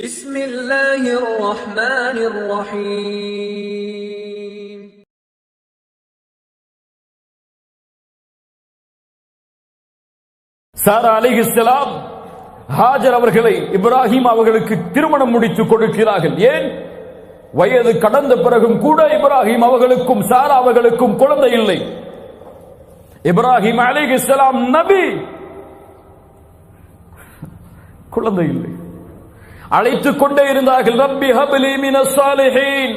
بسم الله الرحمن الرحيم சாரா அலைஹிஸ்ஸலாம் ஹாஜர் அவர்களை இப்ராஹிம் அவர்களுக்கு திருமணம் முடித்துக் கொடுக்கிறார்கள். ஏன்? வயது கடந்த பிறகும் கூட இப்ராஹிம் அவர்களுக்கும் சாரா அவர்களுக்கும் குழந்தை இல்லை. இப்ராஹிம் அலைஹிஸ்ஸலாம் நபி, குழந்தை இல்லை. அழைத்துக் கொண்டே இருந்தார்கள். ரப்பி ஹப்லி மினஸ் சாலிஹீன்,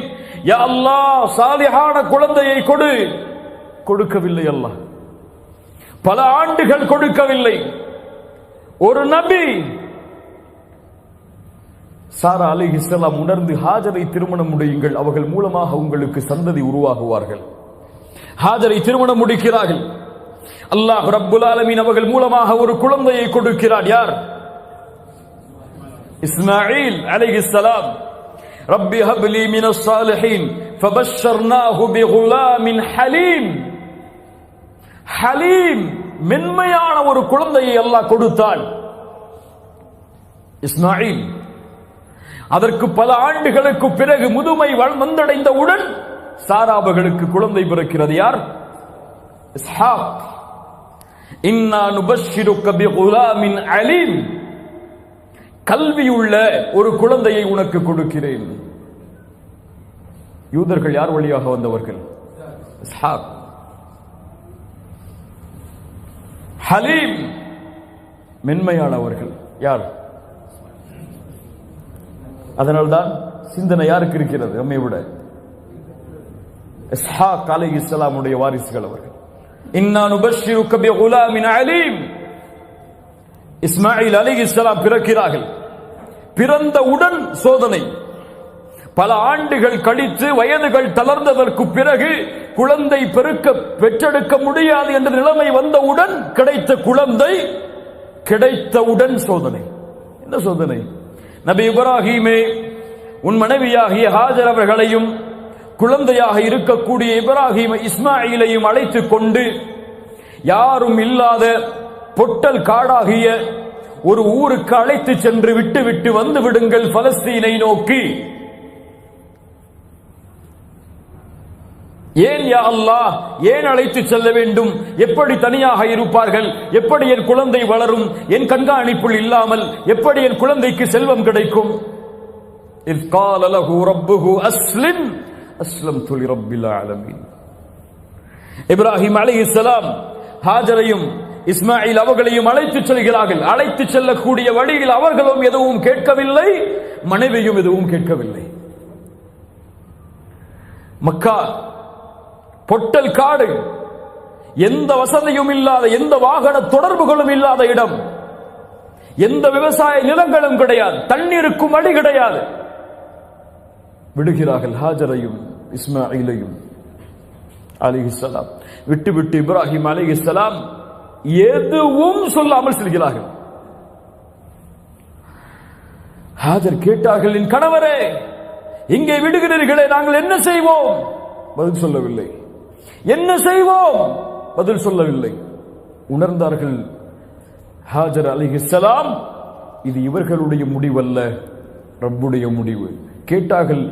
யா அல்லாஹ் சாலிஹான குழந்தையை கொடு. கொடுக்கவில்லை அல்லாஹ். பல ஆண்டுகள் கொடுக்கவில்லை. ஒரு நபி. சாரா அலைஹிஸ்ஸலாம் உணர்ந்து ஹாஜரை திருமணம் முடியுங்கள், அவர்கள் மூலமாக உங்களுக்கு சந்ததி உருவாகுவார்கள். ஹாஜரை திருமணம் முடிக்கிறார்கள். அல்லாஹ் ரப்புல் ஆலமீன் அவர்கள் மூலமாக ஒரு குழந்தையை கொடுக்கிறார். யார்? இஸ்மாயில் அலைஹிஸ்ஸலாம். ரப்பி ஹப்லி மினஸ் சாலிஹீன் ஃபபஷ்ஷர்னாஹு பிகுலாமின் ஹலீம். ஹலீம், மென்மையான ஒரு குழந்தையை அல்லாஹ் கொடுத்தான். இஸ்மாயில். அதற்கு பல ஆண்டுகளுக்கு பிறகு முதுமை வந்தடைந்தவுடன் சாராபகளுக்கு குழந்தை பிறக்கிறது. யார்? இஸ்ஹாக். இன்னா நுபஷ்ஷிருக பிகுலாமின் அலீம், கல்வியுள்ள ஒரு குழந்தையை உனக்கு கொடுக்கிறேன். யூதர்கள் யார் வழியாக வந்தவர்கள்? இஸ்ஹாக். ஹலீம், மென்மையானவர்கள். யார்? அதனால்தான் சிந்தனை யாருக்கு இருக்கிறது நம்மை விட? இஸ்ஹாக் அலைஹிஸ்ஸலாமுடைய வாரிசுகள் அவர்கள். இன்னா நுபஷ்ஷிருக பிகுலாமின் அலீம். இஸ்மாயில் அலைஹிஸ்ஸலாம் பிறக்கிறார்கள். பிறந்தவுடன் சோதனை. பல ஆண்டுகள் கழித்து வயதுகள் தளர்ந்ததற்கு பிறகு குழந்தை பெற்றெடுக்க முடியாது என்ற நிலைமை வந்தவுடன் கிடைத்த குழந்தை, கிடைத்தவுடன் சோதனை. என்ன சோதனை? நபி இப்ராஹீமே, உன் மனைவியாகிய ஹாஜர் அவர்களையும் குழந்தையாக இருக்கக்கூடிய இப்ராஹீம் இஸ்மாயிலையும் அழைத்துக் கொண்டு யாரும் இல்லாத பொட்டல் காடாகிய ஒரு ஊருக்கு அழைத்து சென்று விட்டு வந்து விடுங்கள் பலஸ்தீனை நோக்கி. ஏன் யா அல்லாஹ், ஏன் அழைத்து செல்ல வேண்டும்? எப்படி தனியாக இருப்பார்கள்? எப்படி என் குழந்தை வளரும்? என் கண்காணிப்புள் இல்லாமல் எப்படி என் குழந்தைக்கு செல்வம் கிடைக்கும்? இஸ் கால லஹு ரப்புஹு அஸ்லிம் அஸ்லம்து லிரப்பில் ஆலமீன். இப்ராஹிம் அலைஹிஸ்ஸலாம் ஹாஜரையும் இஸ்மாயில் அவர்களையும் அழைத்து செல்கிறார்கள். அழைத்து செல்லக்கூடிய வழியில் அவர்களும் எதுவும் கேட்கவில்லை, மனைவியும் எதுவும் கேட்கவில்லை. மக்கா பொட்டல் காடு, எந்த வசதியும் இல்லாத, எந்த வாகன தொடர்புகளும் இல்லாத இடம், எந்த விவசாய நிலங்களும் கிடையாது, தண்ணீருக்கும் வழி கிடையாது. விடுகிறார்கள் ஹாஜரையும் இஸ்மாயிலையும் அலைஹிஸ்ஸலாம். விட்டு இப்ராஹிம் அலைஹிஸ்ஸலாம் எதுவும் சொல்லாமல் செல்கிறார்கள். ஹாஜர் கேட்டார்கள், என் கணவரே, இங்கே விடுகிறீர்களே, நாங்கள் என்ன செய்வோம்? பதில் சொல்லவில்லை. என்ன செய்வோம்? பதில் சொல்லவில்லை. உணர்ந்தார்கள் ஹாஜர் அலைஹிஸ்ஸலாம், இது இவர்களுடைய முடிவல்ல, ரப்புடைய முடிவு. கேட்டார்கள்,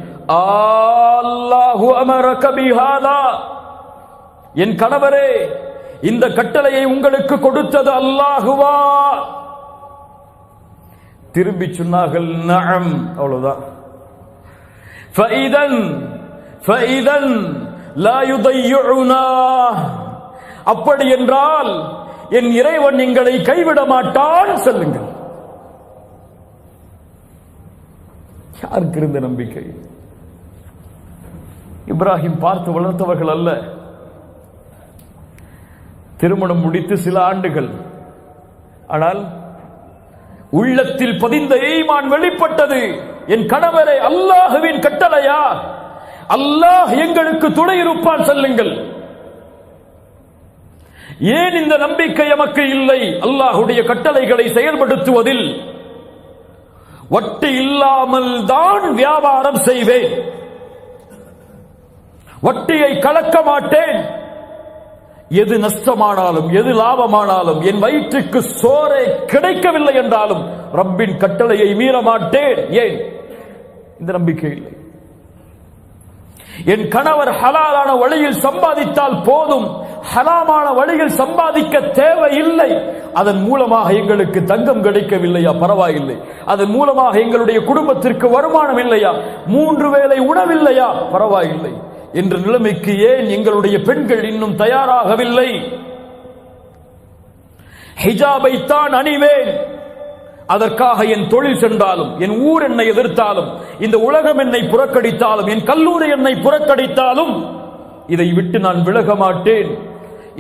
அல்லாஹு அமரக பிஹாதா, என் கணவரே, இந்த கட்டளையை உங்களுக்கு கொடுத்தது அல்லாஹுவா? திரும்பி சொன்னார்கள், நஅம். அவ்வளவுதான். ஃபஇதன் லா யுதையுனா, அப்படி என்றால் என் இறைவன் எங்களை கைவிட மாட்டான், சொல்லுங்கள். யாருக்கு இருந்த நம்பிக்கை? இப்ராஹிம் பார்த்து வளர்த்தவர்கள் அல்ல. திருமணம் முடித்து சில ஆண்டுகள், ஆனால் உள்ளத்தில் பதிந்த ஈமான் வெளிப்பட்டது. என் கணவரை, அல்லாஹுவின் கட்டளையா? அல்லாஹ் எங்களுக்கு துணை இருப்பான், சொல்லுங்கள். ஏன் இந்த நம்பிக்கை எமக்கு இல்லை? அல்லாஹுடைய கட்டளைகளை செயல்படுத்துவதில் வட்டி இல்லாமல் தான் வியாபாரம் செய்வேன், வட்டியை கலக்க மாட்டேன். எது நஷ்டமானாலும் எது லாபமானாலும் என் வயிற்றுக்கு சோறே கிடைக்கவில்லை என்றாலும் ரப்பின் கட்டளையை மீற மாட்டேன். ஏன்? இந்த நம்பிக்கை இல்லை. என் கணவர் ஹலாலான வழியில் சம்பாதித்தால் போதும், ஹராமான வழியில் சம்பாதிக்க தேவையில்லை. அதன் மூலமாக எங்களுக்கு தங்கம் கிடைக்கவில்லையா, பரவாயில்லை. அதன் மூலமாக எங்களுடைய குடும்பத்திற்கு வருமானம் இல்லையா, 3 வேளை உணவில்லையா, பரவாயில்லை என்ற நிலைமைக்கு ஏன் எங்களுடைய பெண்கள் இன்னும் தயாராகவில்லை? ஹிஜாபை தான் அணிவேன், அதற்காக என் தொழில் சென்றாலும், என் ஊர் என்னை எதிர்த்தாலும், இந்த உலகம் என்னை புறக்கணித்தாலும், என் கல்லூரி என்னை புறக்கணித்தாலும் இதை விட்டு நான் விலக மாட்டேன்.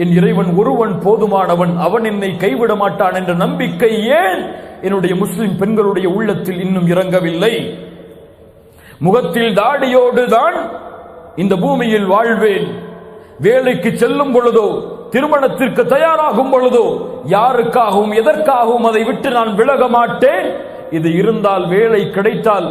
என் இறைவன் ஒருவன் போதுமானவன், அவன் என்னை கைவிட மாட்டான் என்ற நம்பிக்கை ஏன் என்னுடைய முஸ்லிம் பெண்களுடைய உள்ளத்தில் இன்னும் இறங்கவில்லை? முகத்தில் தாடியோடு தான் இந்த பூமியில் வாழ்வேன், வேலைக்கு செல்லும் பொழுதோ திருமணத்திற்கு தயாராகும் பொழுதோ யாருக்காகவும் எதற்காகவும் அதை விட்டு நான் விலக மாட்டேன். இது இருந்தால், வேலை கிடைத்தால்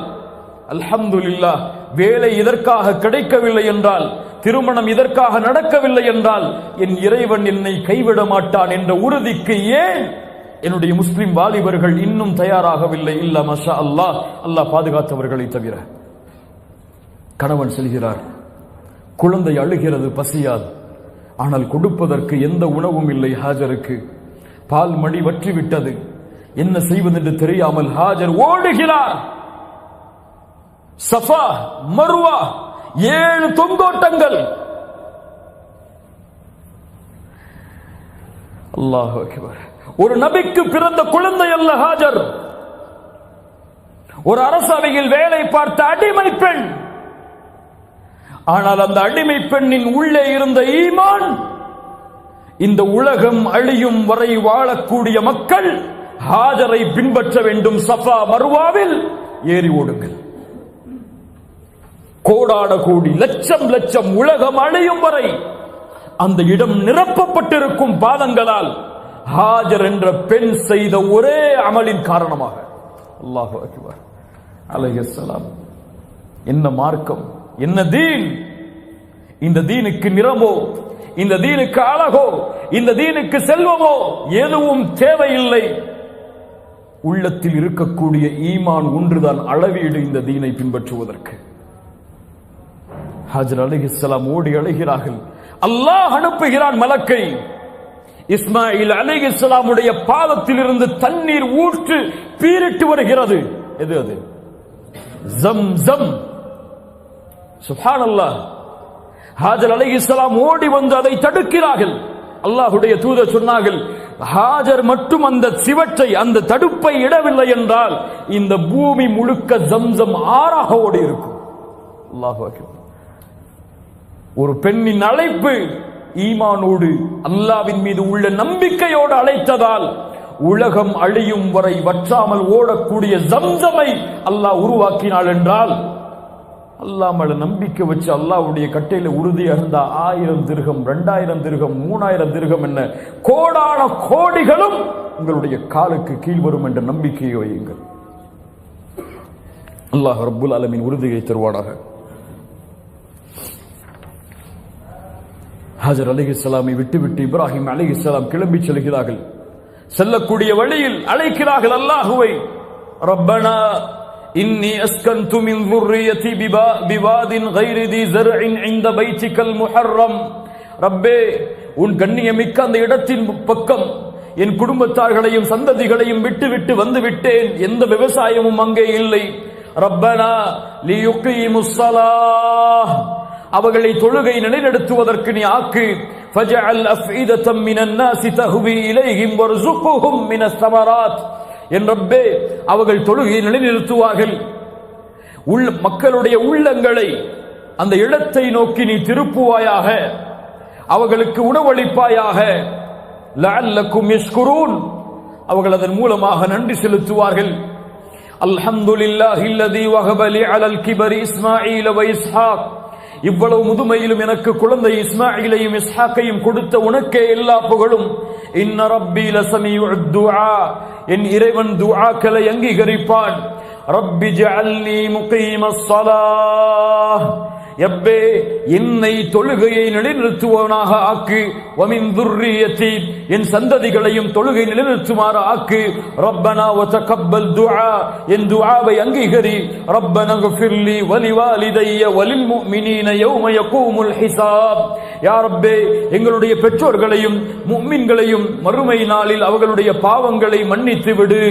அல்ஹம்துலில்லாஹ். வேலை இதற்காக கிடைக்கவில்லை என்றால், திருமணம் இதற்காக நடக்கவில்லை என்றால் என் இறைவன் என்னை கைவிட மாட்டான் என்ற உறுதிக்கு ஏன் என்னுடைய முஸ்லிம் வாலிபர்கள் இன்னும் தயாராகவில்லை? இல்ல மாஷா அல்லாஹ், அல்லாஹ் பாதுகாத்தவர்களை தவிர. கணவன் செல்கிறார், குழந்தை அழுகிறது பசியால், ஆனால் கொடுப்பதற்கு எந்த உணவும் இல்லை. ஹாஜருக்கு பால் மடி வற்றிவிட்டது, என்ன செய்வதென்று தெரியாமல் ஹாஜர் ஓடுகிறார். சஃபா மர்வா 7 தொங்கோட்டங்கள். அல்லாஹ் அக்பர். ஒரு நபிக்கு பிறந்த குழந்தை அல்ல ஹாஜர், ஒரு அரசவையில் வேலை பார்த்த அடிமை பெண். ஆனால் அந்த அடிமை பெண்ணின் உள்ளே இருந்த ஈமான், இந்த உலகம் அழியும் வரை வாழக்கூடிய மக்கள் ஹாஜரை பின்பற்ற வேண்டும். சஃபா மர்வாவில் ஏறி ஓடுங்கள். கோடான கோடி, லட்சம் லட்சம், உலகம் அழியும் வரை அந்த இடம் நிரப்பப்பட்டிருக்கும் பாதங்களால் ஹாஜர் என்ற பெண் செய்த ஒரே அமலின் காரணமாக. அல்லாஹு அக்பர். அலைஹிஸ்ஸலாம். என்ன மார்க்கம், என்ன தீன்! இந்த தீனுக்கு நிறமோ, இந்த தீனுக்கு அழகோ, இந்த தீனுக்கு செல்வமோ எதுவும் தேவையில்லை. உள்ளத்தில் இருக்கக்கூடிய ஈமான் ஒன்றுதான் அளவீடு இந்த தீனை பின்பற்றுவதற்கு. ஹாஜர் அலைஹிஸ்ஸலாம் ஓடி அழைகிறார்கள். அல்லாஹ் அனுப்புகிறான் மலக்கை. இஸ்மாயில் அலைஹிஸ்ஸலாமுடைய பாதத்தில் இருந்து தண்ணீர் ஊற்று பீரிட்டு வருகிறது. எது அது? ஜம்ஸம். சுப்ஹானல்லாஹ். ஹாஜர் அலைஹிஸ்ஸலாம் ஓடி வந்து அதை தடுக்கிறார்கள். அல்லாஹ்வுடைய தூதர் சொன்னார்கள், ஹாஜர் மட்டும் அந்த சிவற்றை, அந்த தடுப்பை இடவில்லை என்றால் இந்த பூமி முழுக்க ஜம்ஸம் ஆறாக ஓடி இருக்கும். அல்லாஹு அக்பர். ஒரு பெண்ணின் அழைப்பு ஈமானோடு, அல்லாஹ்வின் மீது உள்ள நம்பிக்கையோடு அழைத்ததால் உலகம் அழியும் வரை வற்றாமல் ஓடக்கூடிய ஜம்ஸமை அல்லாஹ் உருவாக்கினாள் என்றால், அல்லாஹ் மேல நம்பிக்கை வச்சு அல்லாஹ்வுடைய கட்டையில உறுதியா இருந்தா 1000 திர்ஹம், 2000 திர்ஹம், 3000 திர்ஹம் என்ன கோடான கோடிகளும் உங்களுடைய காலுக்கு கீழ் வரும் என்ற நம்பிக்கையை வையுங்கள். அல்லாஹ் ரப்புல் ஆலமீன் உறுதியை தருவானாக. ஹாஜர் அலைஹிஸ்ஸலாமை விட்டுவிட்டு இப்ராஹிம் அலைஹிஸ்ஸலாம் கிளம்பி செல்கிறார்கள். செல்லக்கூடிய வழியில் அழைக்கிறார்கள் அல்லாஹுவை. ரப்பனா இன்னி அஸ்கன்து மின் ذُرِّيَّتِي بِوَادٍ غَيْرِ ذِي زَرْعٍ عِندَ بَيْتِكَ الْمُحَرَّمِ. ரப்பே, உன் கண்ணியமிக்க அந்த இடத்தின் பக்கம் என் குடும்பத்தார்களையும் சந்ததிகளையும் விட்டு வந்து விட்டேன். எந்த விவசாயமும் அங்கே இல்லை. ரப்பனா லியுகீமுஸ் ஸலாஹ், அவர்களை தொழுகை நிலைநிறுத்துவதற்கு நீ ஆக்கு. ஃபஜஅல் அஃஇதத்தம் மினன் நாஸி தஹ்வி இலைஹிம் வர்ஸுக்ஹும் மினஸ் ஸமராத். என் ரப்பே, அவர்கள் தொழுகையை நிலைநிறுத்துவார்கள். மக்களுடைய உள்ளங்களை அந்த இடத்தை நோக்கி நீ திருப்புவாயாக, அவர்களுக்கு உணவளிப்பாயாக. லஅல்லக்கும் யஷ்குரூன், அவர்கள் அதன் மூலமாக நன்றி செலுத்துவார்கள். அல்ஹம்துலில்லாஹில்லதீ வஹப லி அலல் கிபரி இஸ்மாஈல வ இஸ்ஹாக். இவ்வளவு முதுமையிலும் எனக்கு குழந்தை இஸ்மாயிலையும் இஸ்ஹாக்கையும் கொடுத்த உனக்கே எல்லா புகழும். இன்ன ரப்பி லஸமீஉத் துஆ, என் இறைவன் துஆக்களை அங்கீகரிப்பான். ரப்பி ஜஅல்னி முகீமஸ் ஸலாஹ், எப்பே என்னை தொழுகையை நிலைநிறுத்துவனாக ஆக்கு, வமின் துர்ரியத்தி என் சந்ததிகளையும் தொழுகை நிலைநிறுத்துமாறு ஆக்கு, ரப்பனா வ தகப்பல் துஆ என் துஆவை அங்கீகரி, ரப்பனா ஃபிர்லி வலிவாலிதைய வலில் முஃமினீன யௌம யகூமுல் ஹிசாப். யா ரப்பே எங்களுடைய பெற்றோர்களையும் முஃமின்களையும் மறுமை நாளில் அவர்களுடைய பாவங்களை மன்னித்து விடு.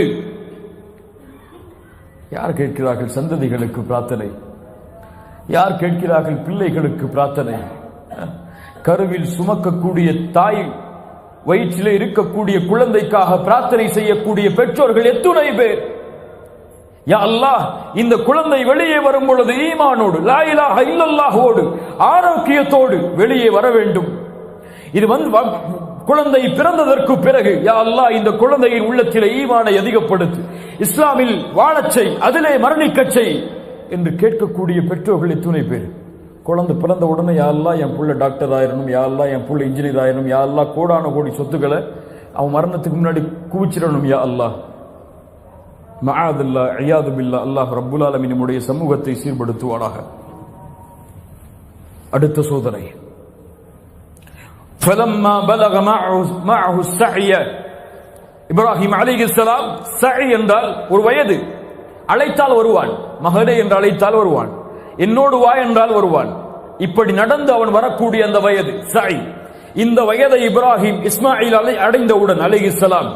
யார் கேட்கிறார்கள் சந்ததிகளுக்கு பிரார்த்தனை? யார் கேட்கிறார்கள் பிள்ளைகளுக்கு பிரார்த்தனை? கருவில் சுமக்கக்கூடிய தாய், வயிற்றிலே இருக்கக்கூடிய குழந்தைக்காக பிரார்த்தனை செய்யக்கூடிய பெற்றோர்கள் எத்துணை பேர்? யா அல்லாஹ், இந்த குழந்தை வெளியே வரும் பொழுது ஈமானோடு, லா இலாஹ இல்லல்லாஹோடு, ஆரோக்கியத்தோடு வெளியே வர வேண்டும். இது குழந்தை பிறந்ததற்கு பிறகு யா அல்லாஹ் இந்த குழந்தையின் உள்ளத்திலே ஈமானை அதிகப்படுத்து, இஸ்லாமில் வாழச்சை, அதிலே மரணிக்கச்சை என்று கேட்கக்கூடிய பெற்றோர்கள் எத்துணை பேர்? குழந்தை பிறந்த உடனே யா அல்லாஹ் என் புள்ள டாக்டர் ஆயிரணும், யா அல்லாஹ் என் புள்ள இன்ஜினியர் ஆயிரணும், யா அல்லாஹ் கோடான கோடி சொத்துக்களை அவன் மரணத்துக்கு முன்னாடி குவிச்சிடணும் யா அல்லாஹ். மஆதுல்லாஹ் இயாது பில்லாஹ். அல்லாஹ் ரப்புல் ஆலமீன் நம்முடைய சமூகத்தை சீர்படுத்துவானாக. அடுத்த சோதனை, فلما بلغ معه السعي இப்ராஹிம் அலைஹிஸ்ஸலாம், சஇ என்றால் ஒரு வயது, அழைத்தால் வருவான், மகனே என்று அழைத்தால் வருவான், என்னோடு வா என்றால் வருவான். இப்படி நடந்து அவன் வரக்கூடிய அந்த வயது சஇ. இந்த வயதை இப்ராஹிம் இஸ்மாயில் அடைந்தவுடன் அலைஹிஸ்ஸலாம்,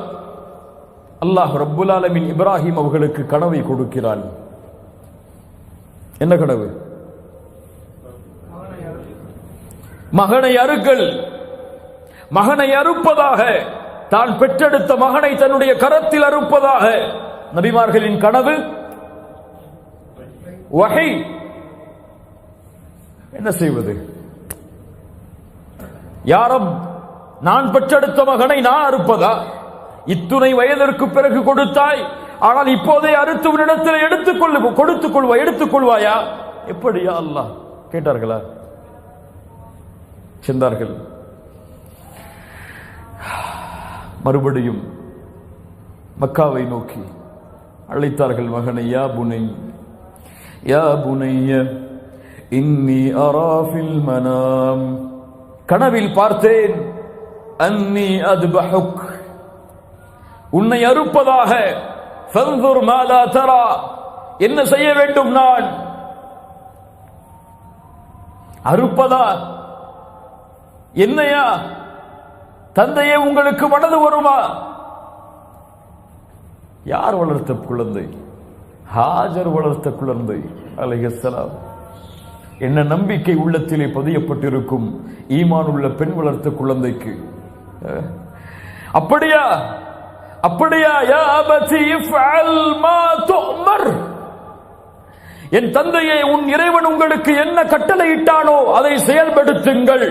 அல்லாஹ் ரப்புல் ஆலமீன் இப்ராஹிம் அவர்களுக்கு கனவை கொடுக்கிறான். என்ன கனவு? மகனை அறுக்கல். மகனை அறுப்பதாக, தான் பெற்றெடுத்த மகனை தன்னுடைய கரத்தில் அறுப்பதாக நபிமார்களின் கனவு. வஹி. என்ன செய்வது? யா ரப், நான் பெற்றெடுத்த மகனை நான் அறுப்பதா? இத்துணை வயதிற்கு பிறகு கொடுத்தாய், ஆனால் இப்போதே அறுத்து உன்னிடத்தில் எடுத்துக்கொள்வாயா? எப்படியா அல்லாஹ் கேட்டார்களா? சென்றார்கள். மறுபடியும் மக்காவை நோக்கி அழைத்தார்கள் மகனை. யா புனை, யா புனைய இன்னி அரா ஃபில் மனாம், கனவில் பார்த்தேன், அன்னி அத்பஹுக், உன்னை அறுப்பதாக, ஃபன்துர் மாலா தரா, என்ன செய்ய வேண்டும் நான்? அறுப்பதா? என்னையா? தந்தையே உங்களுக்கு மனது வருமா? யார் வளர்த்த குழந்தை? ஹாஜர் வளர்த்த குழந்தை அலைஹிஸ்ஸலாம். என்ன நம்பிக்கை உள்ளத்திலே பதியப்பட்டிருக்கும் ஈமான் உள்ள பெண் வளர்த்த குழந்தைக்கு. அப்படியா? அப்படியா? யா அபதி இஃஅல் மா துஅமர், என் தந்தையே உன் இறைவன் உங்களுக்கு என்ன கட்டளையிட்டானோ அதை செயல்படுத்துங்கள்,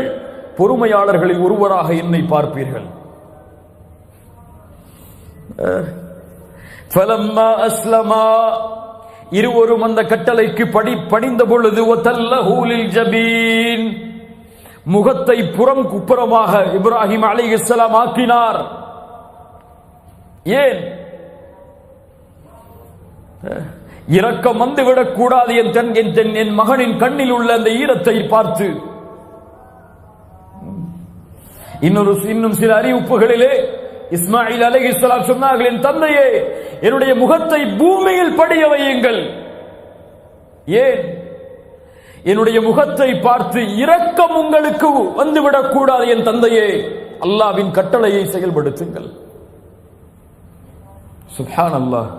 பொறுமையாளர்களில் ஒருவராக என்னை பார்ப்பீர்கள். ஃபலம்மா அஸ்லமா, இருவரும் அந்த கட்டளைக்கு பணிந்த பொழுது, வதல்லஹு லில் ஜபீன், முகத்தை புறமாக இப்ராஹிம் அலைஹிஸ்ஸலாம் ஆக்கினார். ஏன்? இரக்கம் வந்துவிடக் கூடாது என் மகனின் கண்ணில் உள்ள அந்த ஈரத்தை பார்த்து. இன்னும் சில அறிவிப்புகளிலே இஸ்மாயில் அலைஹிஸ்ஸலாம் சொன்னார்கள், என் தந்தையே என்னுடைய முகத்தை பூமியில் படிய வையுங்கள். ஏன்? என்னுடைய முகத்தை பார்த்து இரக்கம் உங்களுக்கு வந்துவிடக் கூடாது என் தந்தையே, அல்லாஹ்வின் கட்டளையை செயல்படுத்துங்கள். சுப்ஹானல்லாஹ்.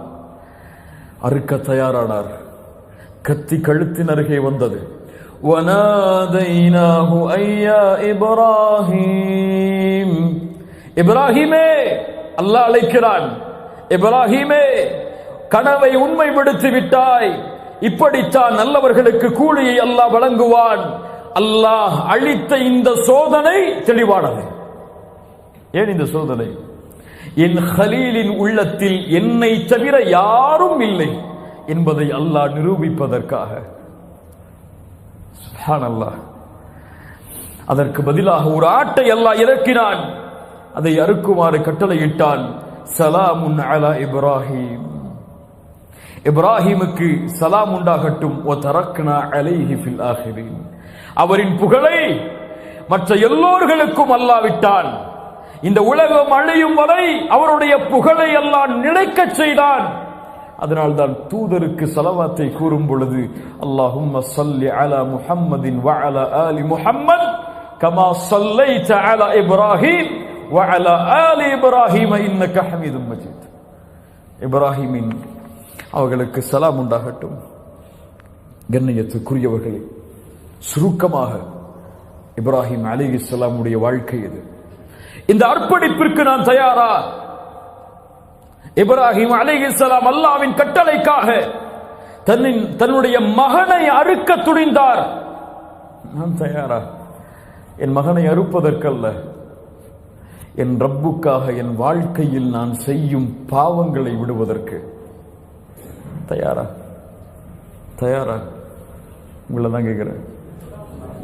அறுக்க தயாரானார். கத்தி கழுத்தின் அருகே வந்தது. வனாதைனாஹு ஐயா இப்ராஹீம், இப்ராஹீமே, அல்லாஹ் அழைக்கிறான். இப்ராஹீமே, கனவை உண்மைப்படுத்தி விட்டாய், இப்படித்தான் நல்லவர்களுக்கு கூலியை அல்லாஹ் வழங்குவான். அல்லாஹ் அளித்த இந்த சோதனை தெளிவானது. ஏன் இந்த சோதனை? என் ஹலீலின் உள்ளத்தில் என்னை தவிர யாரும் இல்லை என்பதை அல்லாஹ் நிரூபிப்பதற்காக. சுப்ஹானல்லாஹ். அதற்கு பதிலாக ஒரு ஆட்டை அல்லாஹ் இறக்கினான். அதை அறுக்குமாறு கட்டளையிட்டான். சலாமுன் அலா இப்ராஹிம், இப்ராஹிமுக்கு சலாம் உண்டாகட்டும். வ தரக்னா அலைஹி ஃபில் ஆகிரீன், அவரின் புகழை மற்ற எல்லோர்களுக்கும் அல்லாவிட்டான். இந்த உலகம் அழியும் வரை அவருடைய புகழை அல்லாஹ் நிலைக்கச் செய்தான். அதனால்தான் தூதருக்கு ஸலவாத்தை கூறும் பொழுது அல்லாஹும்ம ஸல்லி அலா முஹம்மதின் வ அலா ஆலி முஹம்மத் கமா ஸல்லைத அலா இப்ராஹீம் வ அலா ஆலி இப்ராஹீம் இன்னக ஹமீதும் மஜீத். இப்ராஹீமின் அவர்களுக்கு சலாம் உண்டாகட்டும். கண்ணியத்துக்குரியவர்களே, சுருக்கமாக இப்ராஹிம் அலைஹிஸ்ஸலாமுடைய வாழ்க்கை இது. இந்த அர்ப்பணிப்பிற்கு நான் தயாரா? இப்ராஹிம் அலைஹிஸ்ஸலாம் அல்லாஹ்வின் கட்டளைக்காக தன்னுடைய மகனை அறுக்க துணிந்தார். நான் தயாரா? என் மகனை அறுப்பதற்கல்ல, என் ரப்புக்காக என் வாழ்க்கையில் நான் செய்யும் பாவங்களை விடுவதற்கு தயாரா? தயாரா? உங்களை தான் கேட்கிறேன்.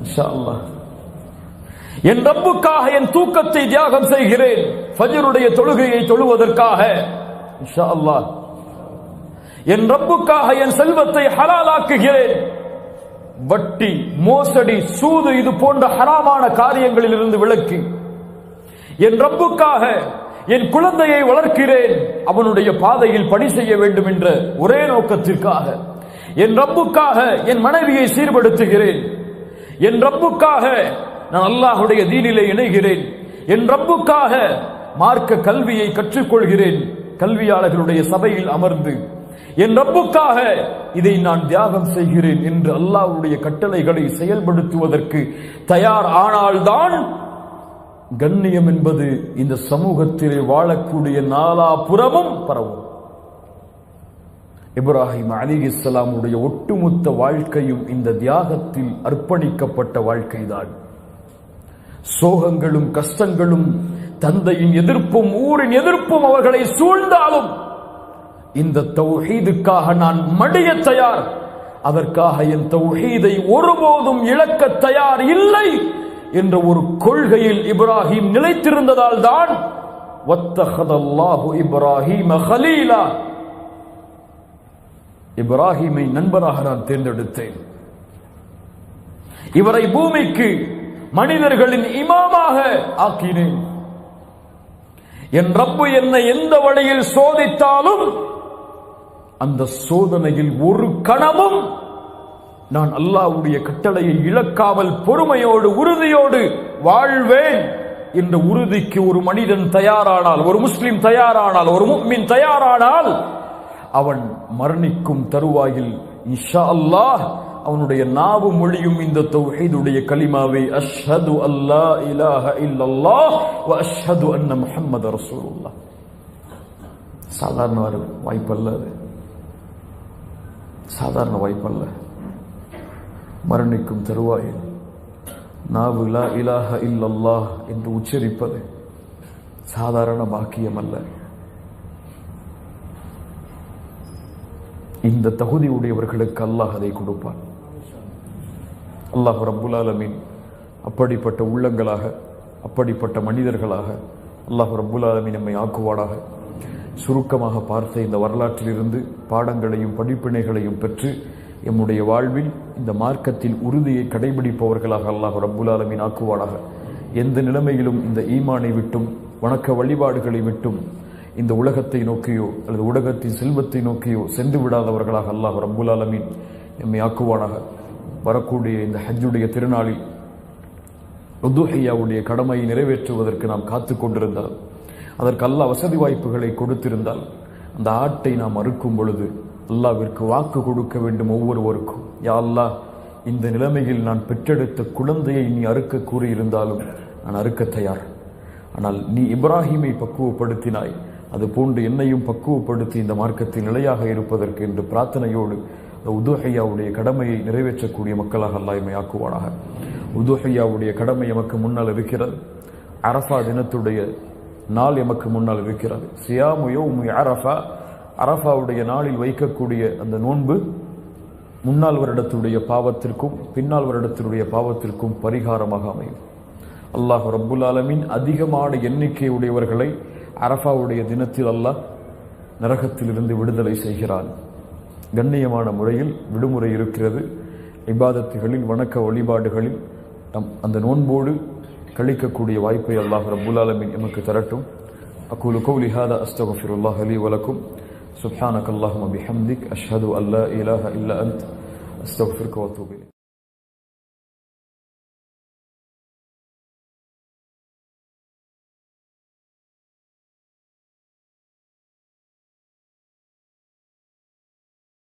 இன்ஷா அல்லாஹ் என் ரப்புக்காக என் தூக்கத்தை தியாகம் செய்கிறேன், ஃபஜ்ருடைய தொழுகையை தொழுவதற்காக. இன்ஷா அல்லாஹ் என் ரப்புக்காக என் செல்வத்தை ஹலாலாக்குகிறேன். வட்டி, மோசடி, சூது இது போன்ற ஹராமான காரியங்களில் இருந்து விலக்கி என் ரப்புக்காக என் குழந்தையை வளர்க்கிறேன், அவனுடைய பாதையில் பணி செய்ய வேண்டும் என்ற ஒரே நோக்கத்திற்காக. என் ரப்புக்காக என் மனைவியை சீர்படுத்துகிறேன். என் ரப்புக்காக நான் அல்லாஹ்வுடைய தீனிலே இணைகிறேன். என் ரப்புக்காக மார்க்க கல்வியை கற்றுக்கொள்கிறேன், கல்வியாளர்களுடைய சபையில் அமர்ந்து. என் ரப்புக்காக இதை நான் தியாகம் செய்கிறேன் என்று அல்லாஹ்வுடைய கட்டளைகளை செயல்படுத்துவதற்கு தயார் ஆனால்தான் கண்ணியம் என்பது இந்த சமூகத்திலே வாழக்கூடிய நாலாபுறமும் பரவும். இப்ராஹிம் அலைஹிஸ்ஸலாமுடைய ஒட்டுமொத்த வாழ்க்கையும் இந்த தியாகத்தில் அர்ப்பணிக்கப்பட்ட வாழ்க்கைதான். சோகங்களும் கஷ்டங்களும், தந்தையின் எதிர்ப்பும் ஊரின் எதிர்ப்பும் அவர்களை சூழ்ந்தாலும் இந்த தௌஹீதுக்காக நான் மடிய தயார், அதற்காக என் தௌஹீதை ஒருபோதும் இழக்க தயார் இல்லை என்ற ஒரு கொள்கையில் இப்ராஹிம் நிலைத்திருந்ததால் தான் வத்தஹதல்லாஹு இப்ராஹீம கலீலா, இப்ராஹிமை நண்பராக நான் தேர்ந்தெடுத்தேன். இவரை பூமிக்கு மனிதர்களின் இமாமாக ஆக்கினேன். என் ரப்பு என்னை எந்த வழியில் சோதித்தாலும் அந்த சோதனையில் ஒரு கணமும் நான் அல்லாஹ்வுடைய கட்டளையை இழக்காமல் பொறுமையோடு உறுதியோடு வாழ்வேன் என்ற உறுதிக்கு ஒரு மனிதன் தயாரானால், ஒரு முஸ்லிம் தயாரானால், ஒரு முஃமின் தயாரானால், அவன் மரணிக்கும் தருவாயில் இன்ஷா அல்லாஹ் அவனுடைய நாவு மொழியும் இந்த தௌஹீதுடைய கலிமாவை அஷ்ஹது அல்லா இலாஹ இல்லல்லாஹ் வ அஷ்ஹது அன்ன முஹம்மத ரசூலுல்லாஹ். சாதாரண வாய்ப்பல்ல, அது சாதாரண வாய்ப்பல்ல. மரணிக்கும் தருவாயில் நாவு லா இலாஹ இல்லல்லாஹ் என்று உச்சரிப்பது சாதாரண பாக்கியம் அல்ல. இந்த தகுதி உடையவர்களுக்கு அல்லாஹ் அதை கொடுப்பான். அல்லாஹ் ரப்புல் ஆலமீன் அப்படிப்பட்ட உள்ளங்களாக, அப்படிப்பட்ட மனிதர்களாக அல்லாஹ் ரப்புல் ஆலமீன் நம்மை ஆக்குவாடாக. சுருக்கமாக பார்த்த இந்த வரலாற்றிலிருந்து பாடங்களையும் படிப்பினைகளையும் பெற்று எம்முடைய வாழ்வில் இந்த மார்க்கத்தில் உறுதியை கடைபிடிப்பவர்களாக அல்லாஹ் ரப்புல் ஆலமீன் ஆக்குவாடாக. எந்த நிலைமையிலும் இந்த ஈமானை விட்டும் வணக்க வழிபாடுகளை விட்டும் இந்த உலகத்தை நோக்கியோ அல்லது உலகத்தின் செல்வத்தை நோக்கியோ சென்று விடாதவர்களாக அல்லாஹ் ரப்புல் ஆலமீன் எம்மை ஆக்குவானாக. வரக்கூடிய இந்த ஹஜ்ஜுடைய திருநாளில் உதுஹியாவுடைய கடமையை நிறைவேற்றுவதற்கு நாம் காத்து கொண்டிருந்தால், அதற்கு அல்லாஹ் வசதி வாய்ப்புகளை கொடுத்திருந்தால், அந்த ஆட்டை நாம் அறுக்கும் பொழுது அல்லாஹ்விற்கு வாக்கு கொடுக்க வேண்டும் ஒவ்வொருவருக்கும். யா அல்லாஹ், இந்த நிலைமையில் நான் பெற்றெடுத்த குழந்தையை நீ அறுக்க கூறியிருந்தாலும் நான் அறுக்க தயார். ஆனால் நீ இப்ராஹிமை பக்குவப்படுத்தினாய், அது போன்று என்னையும் பக்குவப்படுத்தி இந்த மார்க்கத்தில் நிலையாக இருப்பதற்கு என்று பிரார்த்தனையோடு உதுஹியாவுடைய கடமையை நிறைவேற்றக்கூடிய மக்களாக அல்லாஹ் எம்மை ஆக்குவானாக. உதுஹியாவுடைய கடமை எமக்கு முன்னால் இருக்கிறது. அரஃபா தினத்துடைய நாள் எமக்கு முன்னால் இருக்கிறது. சியாமு யௌமி அரஃபா, அரஃபாவுடைய நாளில் வைக்கக்கூடிய அந்த நோன்பு முன்னாள் வருடத்துடைய பாவத்திற்கும் பின்னால் வருடத்தினுடைய பாவத்திற்கும் பரிகாரமாக அமையும். அல்லாஹ் ரப்புல் ஆலமீன் அதிகமான எண்ணிக்கை உடையவர்களை அரஃபாவுடைய தினத்தில் அல்லாஹ் நரகத்திலிருந்து விடுதலை செய்கிறான். கண்ணியமான முறையில் விடுமுறை இருக்கிறது. இபாதத்துகளில் வணக்க வழிபாடுகளில் அந்த நோன்போடு கழிக்கக்கூடிய வாய்ப்பை அல்லாஹ் ரப்புல் ஆலமீன் எமக்கு தரட்டும். அகூலு கௌலி ஹாதா அஸ்தக்ஃபிருல்லாஹ் லீ வ லக்கும் சுப்ஹானக அல்லாஹும்ம பிஹம்திக் அஷ்ஹது அன் லா இலாஹா இல்லா அன்த அஸ்தக்ஃபிருக வ அத்தூபு இலைக்.